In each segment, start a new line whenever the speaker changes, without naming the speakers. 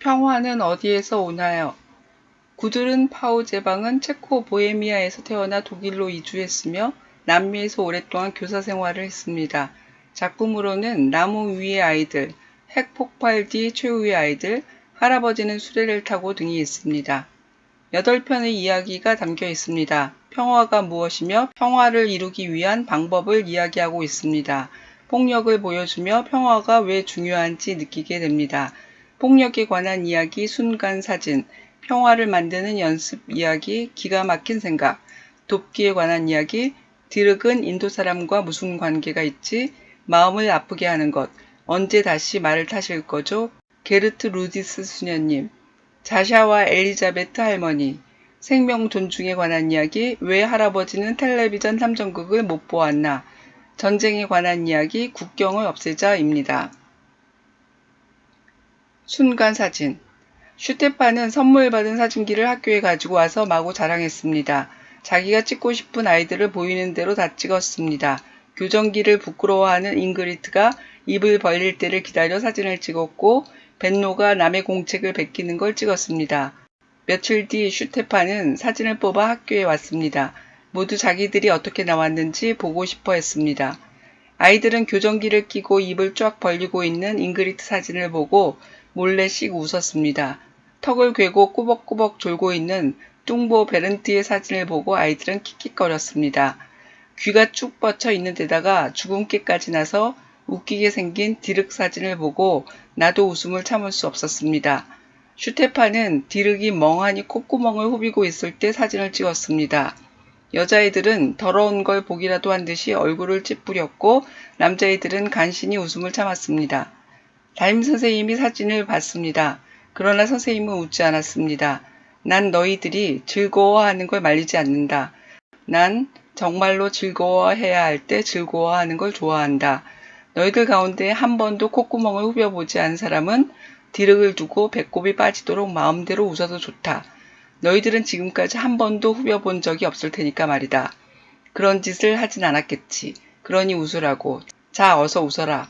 평화는 어디에서 오나요? 구두른 파우제방은 체코 보헤미아에서 태어나 독일로 이주했으며 남미에서 오랫동안 교사 생활을 했습니다. 작품으로는 나무 위의 아이들, 핵폭발 뒤 최후의 아이들, 할아버지는 수레를 타고 등이 있습니다. 8편의 이야기가 담겨 있습니다. 평화가 무엇이며 평화를 이루기 위한 방법을 이야기하고 있습니다. 폭력을 보여주며 평화가 왜 중요한지 느끼게 됩니다. 폭력에 관한 이야기, 순간 사진, 평화를 만드는 연습 이야기, 기가 막힌 생각, 돕기에 관한 이야기, 디륵은 인도 사람과 무슨 관계가 있지, 마음을 아프게 하는 것, 언제 다시 말을 타실 거죠? 게르트 루디스 수녀님, 자샤와 엘리자베트 할머니, 생명 존중에 관한 이야기, 왜 할아버지는 텔레비전 탐정극을 못 보았나, 전쟁에 관한 이야기, 국경을 없애자입니다. 순간 사진. 슈테파는 선물 받은 사진기를 학교에 가지고 와서 마구 자랑했습니다. 자기가 찍고 싶은 아이들을 보이는 대로 다 찍었습니다. 교정기를 부끄러워하는 잉그리트가 입을 벌릴 때를 기다려 사진을 찍었고 벤노가 남의 공책을 베끼는 걸 찍었습니다. 며칠 뒤 슈테파는 사진을 뽑아 학교에 왔습니다. 모두 자기들이 어떻게 나왔는지 보고 싶어 했습니다. 아이들은 교정기를 끼고 입을 쫙 벌리고 있는 잉그리트 사진을 보고 몰래 씩 웃었습니다. 턱을 괴고 꾸벅꾸벅 졸고 있는 뚱보 베른트의 사진을 보고 아이들은 킥킥거렸습니다. 귀가 쭉 뻗쳐 있는 데다가 주근깨까지 나서 웃기게 생긴 디륵 사진을 보고 나도 웃음을 참을 수 없었습니다. 슈테파는 디륵이 멍하니 콧구멍을 후비고 있을 때 사진을 찍었습니다. 여자애들은 더러운 걸 보기라도 한 듯이 얼굴을 찌푸렸고 남자애들은 간신히 웃음을 참았습니다. 담임선생님이 사진을 봤습니다. 그러나 선생님은 웃지 않았습니다. 난 너희들이 즐거워하는 걸 말리지 않는다. 난 정말로 즐거워해야 할 때 즐거워하는 걸 좋아한다. 너희들 가운데 한 번도 콧구멍을 후벼보지 않은 사람은 디륵을 두고 배꼽이 빠지도록 마음대로 웃어도 좋다. 너희들은 지금까지 한 번도 후벼본 적이 없을 테니까 말이다. 그런 짓을 하진 않았겠지. 그러니 웃으라고. 자, 어서 웃어라.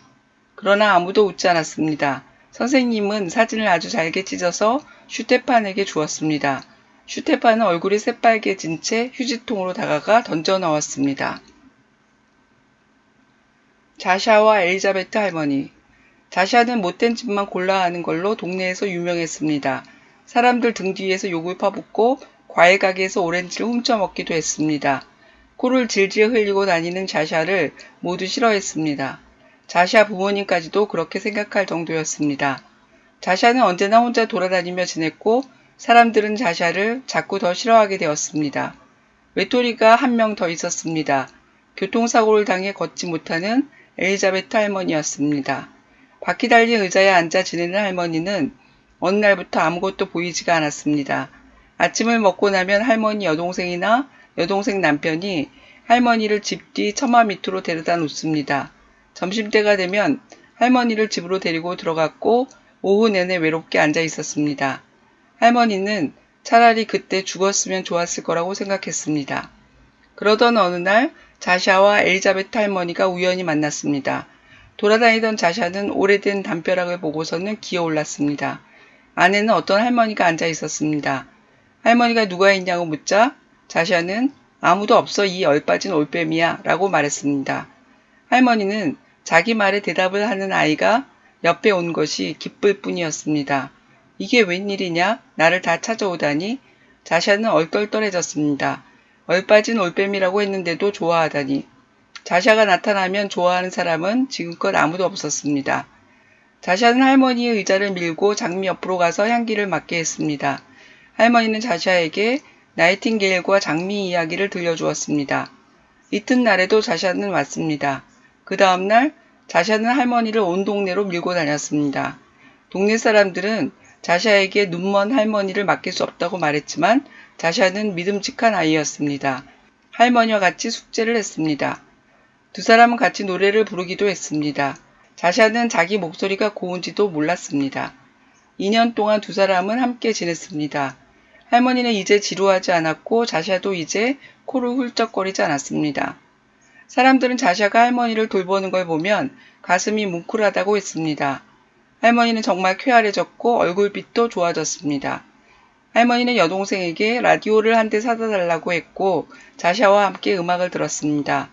그러나 아무도 웃지 않았습니다. 선생님은 사진을 아주 잘게 찢어서 슈테판에게 주었습니다. 슈테판은 얼굴이 새빨개진 채 휴지통으로 다가가 던져 넣었습니다. 자샤와 엘리자베트 할머니. 자샤는 못된 짓만 골라 하는 걸로 동네에서 유명했습니다. 사람들 등 뒤에서 욕을 퍼붓고 과일 가게에서 오렌지를 훔쳐먹기도 했습니다. 코를 질질 흘리고 다니는 자샤를 모두 싫어했습니다. 자샤 부모님까지도 그렇게 생각할 정도였습니다. 자샤는 언제나 혼자 돌아다니며 지냈고 사람들은 자샤를 자꾸 더 싫어하게 되었습니다. 외톨이가 한 명 더 있었습니다. 교통사고를 당해 걷지 못하는 엘리자베트 할머니였습니다. 바퀴 달린 의자에 앉아 지내는 할머니는 어느 날부터 아무것도 보이지가 않았습니다. 아침을 먹고 나면 할머니 여동생이나 여동생 남편이 할머니를 집 뒤 처마 밑으로 데려다 놓습니다. 점심때가 되면 할머니를 집으로 데리고 들어갔고 오후 내내 외롭게 앉아 있었습니다. 할머니는 차라리 그때 죽었으면 좋았을 거라고 생각했습니다. 그러던 어느 날 자샤와 엘리자베트 할머니가 우연히 만났습니다. 돌아다니던 자샤는 오래된 담벼락을 보고서는 기어올랐습니다. 안에는 어떤 할머니가 앉아 있었습니다. 할머니가 누가 있냐고 묻자 자샤는 아무도 없어 이 얼빠진 올빼미야 라고 말했습니다. 할머니는 자기 말에 대답을 하는 아이가 옆에 온 것이 기쁠 뿐이었습니다. 이게 웬일이냐? 나를 다 찾아오다니? 자샤는 얼떨떨해졌습니다. 얼빠진 올빼미라고 했는데도 좋아하다니. 자샤가 나타나면 좋아하는 사람은 지금껏 아무도 없었습니다. 자샤는 할머니의 의자를 밀고 장미 옆으로 가서 향기를 맡게 했습니다. 할머니는 자샤에게 나이팅게일과 장미 이야기를 들려주었습니다. 이튿날에도 자샤는 왔습니다. 그 다음날 자샤는 할머니를 온 동네로 밀고 다녔습니다. 동네 사람들은 자샤에게 눈먼 할머니를 맡길 수 없다고 말했지만 자샤는 믿음직한 아이였습니다. 할머니와 같이 숙제를 했습니다. 두 사람은 같이 노래를 부르기도 했습니다. 자샤는 자기 목소리가 고운지도 몰랐습니다. 2년 동안 두 사람은 함께 지냈습니다. 할머니는 이제 지루하지 않았고 자샤도 이제 코를 훌쩍거리지 않았습니다. 사람들은 자샤가 할머니를 돌보는 걸 보면 가슴이 뭉클하다고 했습니다. 할머니는 정말 쾌활해졌고 얼굴빛도 좋아졌습니다. 할머니는 여동생에게 라디오를 한 대 사다 달라고 했고 자샤와 함께 음악을 들었습니다.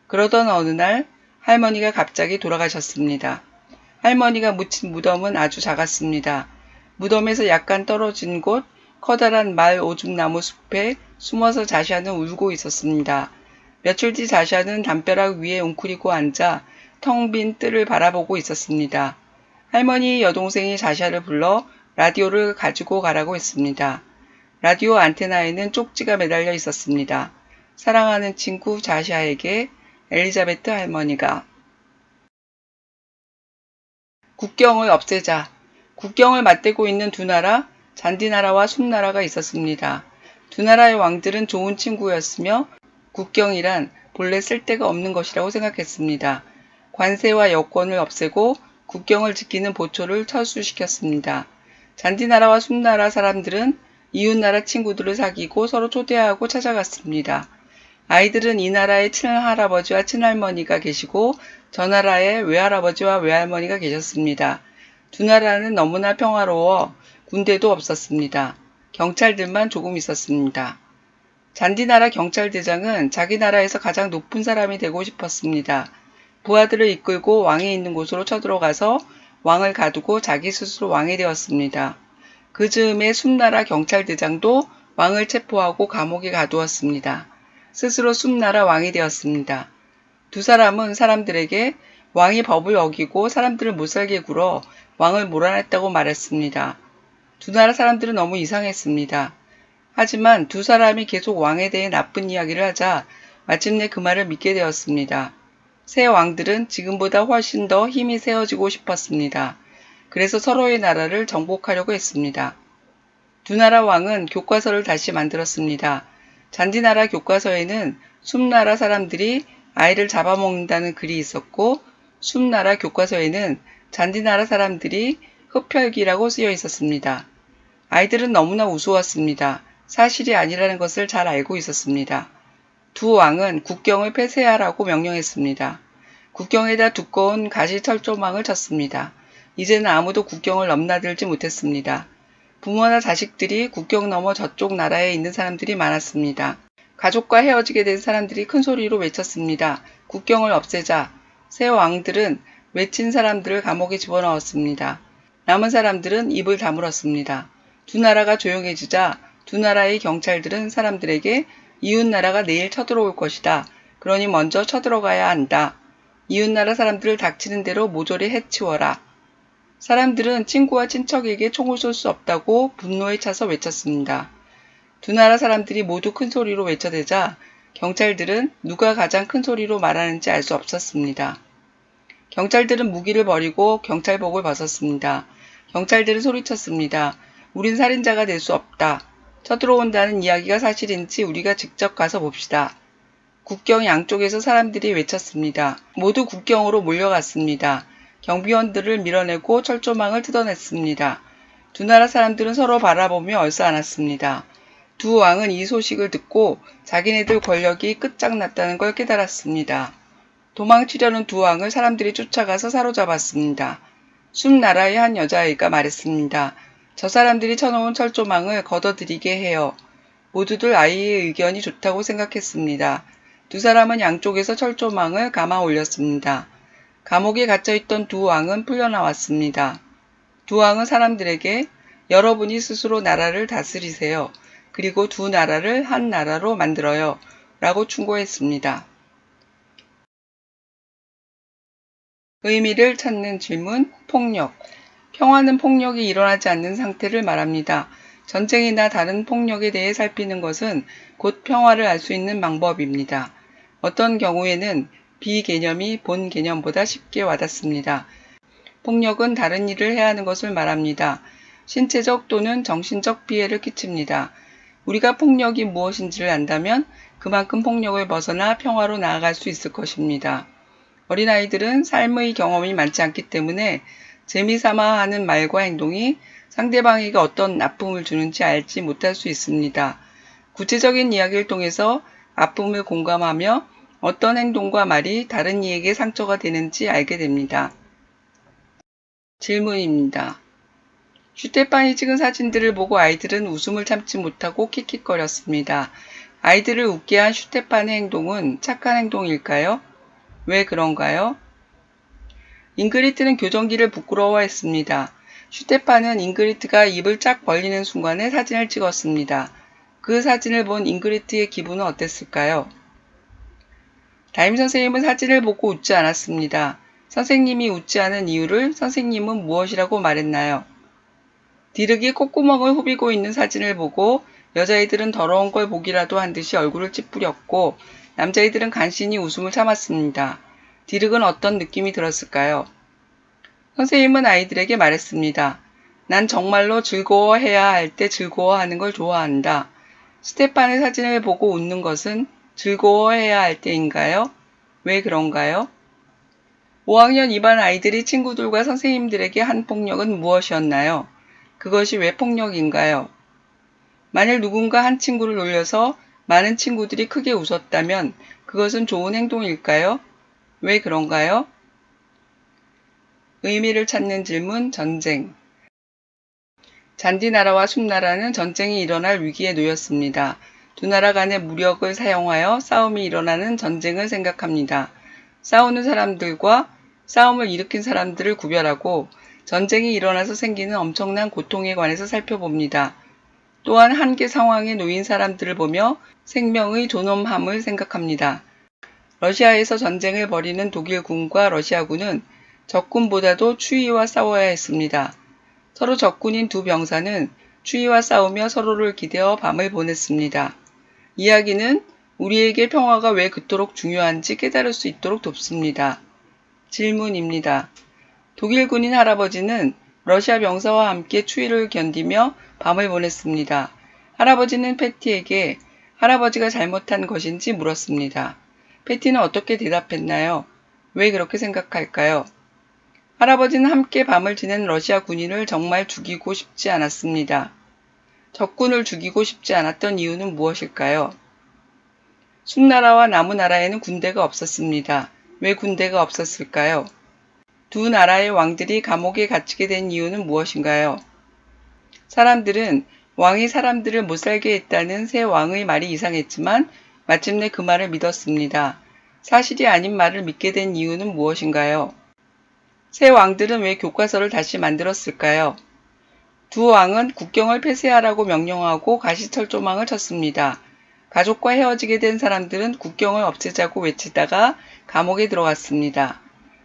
그러던 어느 날 할머니가 갑자기 돌아가셨습니다. 할머니가 묻힌 무덤은 아주 작았습니다. 무덤에서 약간 떨어진 곳 커다란 말 오줌나무 숲에 숨어서 자샤는 울고 있었습니다. 며칠 뒤 자샤는 담벼락 위에 웅크리고 앉아 텅 빈 뜰을 바라보고 있었습니다. 할머니 여동생이 자샤를 불러 라디오를 가지고 가라고 했습니다. 라디오 안테나에는 쪽지가 매달려 있었습니다. 사랑하는 친구 자샤에게 엘리자베트 할머니가 국경을 없애자. 국경을 맞대고 있는 두 나라, 잔디나라와 숲나라가 있었습니다. 두 나라의 왕들은 좋은 친구였으며 국경이란 본래 쓸데가 없는 것이라고 생각했습니다. 관세와 여권을 없애고 국경을 지키는 보초를 철수시켰습니다. 잔디나라와 숲나라 사람들은 이웃나라 친구들을 사귀고 서로 초대하고 찾아갔습니다. 아이들은 이 나라에 친할아버지와 친할머니가 계시고 저 나라에 외할아버지와 외할머니가 계셨습니다. 두 나라는 너무나 평화로워 군대도 없었습니다. 경찰들만 조금 있었습니다. 잔디나라 경찰대장은 자기 나라에서 가장 높은 사람이 되고 싶었습니다. 부하들을 이끌고 왕이 있는 곳으로 쳐들어가서 왕을 가두고 자기 스스로 왕이 되었습니다. 그 즈음에 숲나라 경찰대장도 왕을 체포하고 감옥에 가두었습니다. 스스로 숲나라 왕이 되었습니다. 두 사람은 사람들에게 왕이 법을 어기고 사람들을 못살게 굴어 왕을 몰아냈다고 말했습니다. 두 나라 사람들은 너무 이상했습니다. 하지만 두 사람이 계속 왕에 대해 나쁜 이야기를 하자 마침내 그 말을 믿게 되었습니다. 새 왕들은 지금보다 훨씬 더 힘이 세워지고 싶었습니다. 그래서 서로의 나라를 정복하려고 했습니다. 두 나라 왕은 교과서를 다시 만들었습니다. 잔디나라 교과서에는 숲나라 사람들이 아이를 잡아먹는다는 글이 있었고 숲나라 교과서에는 잔디나라 사람들이 흡혈귀라고 쓰여 있었습니다. 아이들은 너무나 우스웠습니다. 사실이 아니라는 것을 잘 알고 있었습니다. 두 왕은 국경을 폐쇄하라고 명령했습니다. 국경에다 두꺼운 가시 철조망을 쳤습니다. 이제는 아무도 국경을 넘나들지 못했습니다. 부모나 자식들이 국경 너머 저쪽 나라에 있는 사람들이 많았습니다. 가족과 헤어지게 된 사람들이 큰 소리로 외쳤습니다. 국경을 없애자. 새 왕들은 외친 사람들을 감옥에 집어넣었습니다. 남은 사람들은 입을 다물었습니다. 두 나라가 조용해지자 두 나라의 경찰들은 사람들에게 이웃나라가 내일 쳐들어올 것이다. 그러니 먼저 쳐들어가야 한다. 이웃나라 사람들을 닥치는 대로 모조리 해치워라. 사람들은 친구와 친척에게 총을 쏠 수 없다고 분노에 차서 외쳤습니다. 두 나라 사람들이 모두 큰 소리로 외쳐대자 경찰들은 누가 가장 큰 소리로 말하는지 알 수 없었습니다. 경찰들은 무기를 버리고 경찰복을 벗었습니다. 경찰들은 소리쳤습니다. 우린 살인자가 될 수 없다. 쳐들어온다는 이야기가 사실인지 우리가 직접 가서 봅시다. 국경 양쪽에서 사람들이 외쳤습니다. 모두 국경으로 몰려갔습니다. 경비원들을 밀어내고 철조망을 뜯어냈습니다. 두 나라 사람들은 서로 바라보며 얼싸안았습니다. 두 왕은 이 소식을 듣고 자기네들 권력이 끝장났다는 걸 깨달았습니다. 도망치려는 두 왕을 사람들이 쫓아가서 사로잡았습니다. 숲나라의 한 여자아이가 말했습니다. 저 사람들이 쳐놓은 철조망을 걷어들이게 해요. 모두들 아이의 의견이 좋다고 생각했습니다. 두 사람은 양쪽에서 철조망을 감아 올렸습니다. 감옥에 갇혀있던 두 왕은 풀려나왔습니다. 두 왕은 사람들에게 여러분이 스스로 나라를 다스리세요. 그리고 두 나라를 한 나라로 만들어요. 라고 충고했습니다. 의미를 찾는 질문, 폭력. 평화는 폭력이 일어나지 않는 상태를 말합니다. 전쟁이나 다른 폭력에 대해 살피는 것은 곧 평화를 알 수 있는 방법입니다. 어떤 경우에는 비개념이 본 개념보다 쉽게 와닿습니다. 폭력은 다른 일을 해야 하는 것을 말합니다. 신체적 또는 정신적 피해를 끼칩니다. 우리가 폭력이 무엇인지를 안다면 그만큼 폭력을 벗어나 평화로 나아갈 수 있을 것입니다. 어린아이들은 삶의 경험이 많지 않기 때문에 재미삼아 하는 말과 행동이 상대방에게 어떤 아픔을 주는지 알지 못할 수 있습니다. 구체적인 이야기를 통해서 아픔을 공감하며 어떤 행동과 말이 다른 이에게 상처가 되는지 알게 됩니다. 질문입니다. 슈테판이 찍은 사진들을 보고 아이들은 웃음을 참지 못하고 킥킥거렸습니다. 아이들을 웃게 한 슈테판의 행동은 착한 행동일까요? 왜 그런가요? 잉그리트는 교정기를 부끄러워했습니다. 슈테판은 잉그리트가 입을 쫙 벌리는 순간에 사진을 찍었습니다. 그 사진을 본 잉그리트의 기분은 어땠을까요? 담임 선생님은 사진을 보고 웃지 않았습니다. 선생님이 웃지 않은 이유를 선생님은 무엇이라고 말했나요? 디르기 콧구멍을 후비고 있는 사진을 보고 여자애들은 더러운 걸 보기라도 한 듯이 얼굴을 찌푸렸고 남자애들은 간신히 웃음을 참았습니다. 디르그는 어떤 느낌이 들었을까요? 선생님은 아이들에게 말했습니다. 난 정말로 즐거워해야 할 때 즐거워하는 걸 좋아한다. 스테판의 사진을 보고 웃는 것은 즐거워해야 할 때인가요? 왜 그런가요? 5학년 2반 아이들이 친구들과 선생님들에게 한 폭력은 무엇이었나요? 그것이 왜 폭력인가요? 만일 누군가 한 친구를 놀려서 많은 친구들이 크게 웃었다면 그것은 좋은 행동일까요? 왜 그런가요? 의미를 찾는 질문, 전쟁. 잔디나라와 숲나라는 전쟁이 일어날 위기에 놓였습니다. 두 나라 간의 무력을 사용하여 싸움이 일어나는 전쟁을 생각합니다. 싸우는 사람들과 싸움을 일으킨 사람들을 구별하고 전쟁이 일어나서 생기는 엄청난 고통에 관해서 살펴봅니다. 또한 한계 상황에 놓인 사람들을 보며 생명의 존엄함을 생각합니다. 러시아에서 전쟁을 벌이는 독일군과 러시아군은 적군보다도 추위와 싸워야 했습니다. 서로 적군인 두 병사는 추위와 싸우며 서로를 기대어 밤을 보냈습니다. 이야기는 우리에게 평화가 왜 그토록 중요한지 깨달을 수 있도록 돕습니다. 질문입니다. 독일 군인 할아버지는 러시아 병사와 함께 추위를 견디며 밤을 보냈습니다. 할아버지는 패티에게 할아버지가 잘못한 것인지 물었습니다. 패티는 어떻게 대답했나요? 왜 그렇게 생각할까요? 할아버지는 함께 밤을 지낸 러시아 군인을 정말 죽이고 싶지 않았습니다. 적군을 죽이고 싶지 않았던 이유는 무엇일까요? 숲나라와 나무나라에는 군대가 없었습니다. 왜 군대가 없었을까요? 두 나라의 왕들이 감옥에 갇히게 된 이유는 무엇인가요? 사람들은 왕이 사람들을 못살게 했다는 새 왕의 말이 이상했지만 마침내 그 말을 믿었습니다. 사실이 아닌 말을 믿게 된 이유는 무엇인가요? 새 왕들은 왜 교과서를 다시 만들었을까요? 두 왕은 국경을 폐쇄하라고 명령하고 가시철조망을 쳤습니다. 가족과 헤어지게 된 사람들은 국경을 없애자고 외치다가 감옥에 들어갔습니다.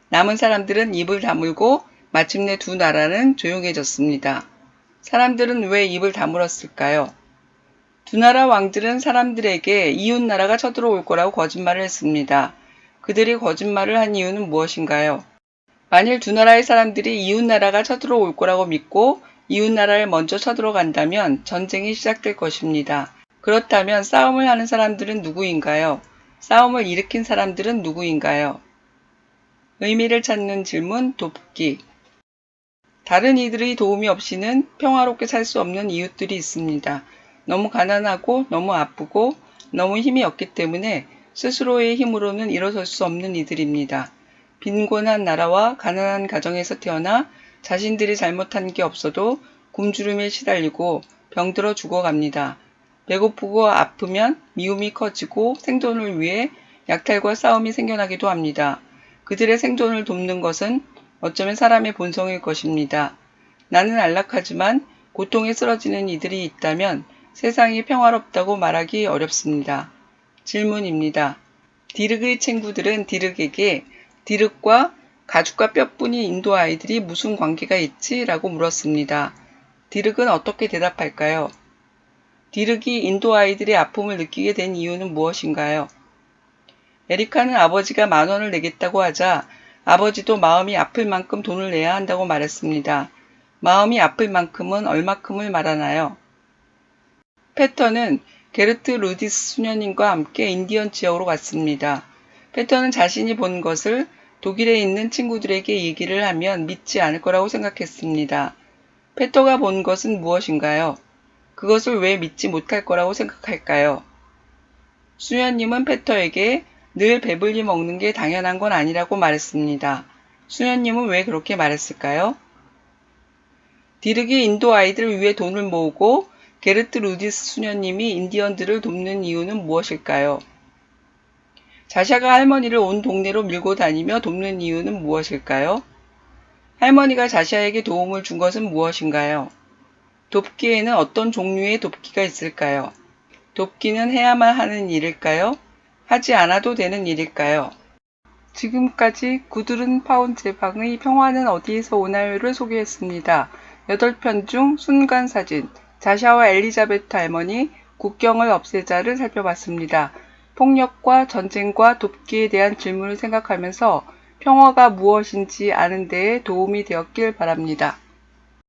남은 사람들은 입을 다물고 마침내 두 나라는 조용해졌습니다. 사람들은 왜 입을 다물었을까요? 두 나라 왕들은 사람들에게 이웃 나라가 쳐들어올 거라고 거짓말을 했습니다. 그들이 거짓말을 한 이유는 무엇인가요? 만일 두 나라의 사람들이 이웃 나라가 쳐들어올 거라고 믿고 이웃 나라를 먼저 쳐들어간다면 전쟁이 시작될 것입니다. 그렇다면 싸움을 하는 사람들은 누구인가요? 싸움을 일으킨 사람들은 누구인가요? 의미를 찾는 질문, 돕기. 다른 이들의 도움이 없이는 평화롭게 살 수 없는 이웃들이 있습니다. 너무 가난하고 너무 아프고 너무 힘이 없기 때문에 스스로의 힘으로는 일어설 수 없는 이들입니다. 빈곤한 나라와 가난한 가정에서 태어나 자신들이 잘못한 게 없어도 굶주림에 시달리고 병들어 죽어갑니다. 배고프고 아프면 미움이 커지고 생존을 위해 약탈과 싸움이 생겨나기도 합니다. 그들의 생존을 돕는 것은 어쩌면 사람의 본성일 것입니다. 나는 안락하지만 고통에 쓰러지는 이들이 있다면 세상이 평화롭다고 말하기 어렵습니다. 질문입니다. 디르그의 친구들은 디르그에게 디르그와 가죽과 뼈뿐인 인도 아이들이 무슨 관계가 있지? 라고 물었습니다. 디르그는 어떻게 대답할까요? 디르기 인도 아이들의 아픔을 느끼게 된 이유는 무엇인가요? 에리카는 아버지가 10,000원을 내겠다고 하자 아버지도 마음이 아플 만큼 돈을 내야 한다고 말했습니다. 마음이 아플 만큼은 얼마큼을 말하나요? 페터는 게르트 루디스 수녀님과 함께 인디언 지역으로 갔습니다. 페터는 자신이 본 것을 독일에 있는 친구들에게 얘기를 하면 믿지 않을 거라고 생각했습니다. 페터가 본 것은 무엇인가요? 그것을 왜 믿지 못할 거라고 생각할까요? 수녀님은 페터에게 늘 배불리 먹는 게 당연한 건 아니라고 말했습니다. 수녀님은 왜 그렇게 말했을까요? 디르기 인도 아이들을 위해 돈을 모으고 게르트 루디스 수녀님이 인디언들을 돕는 이유는 무엇일까요? 자샤가 할머니를 온 동네로 밀고 다니며 돕는 이유는 무엇일까요? 할머니가 자샤에게 도움을 준 것은 무엇인가요? 돕기에는 어떤 종류의 돕기가 있을까요? 돕기는 해야만 하는 일일까요? 하지 않아도 되는 일일까요? 지금까지 구두른 파온 제방의 평화는 어디에서 오나요를 소개했습니다. 8편 중 순간 사진, 자샤와 엘리자베트 할머니, 국경을 없애자를 살펴봤습니다. 폭력과 전쟁과 돕기에 대한 질문을 생각하면서 평화가 무엇인지 아는 데에 도움이 되었길 바랍니다.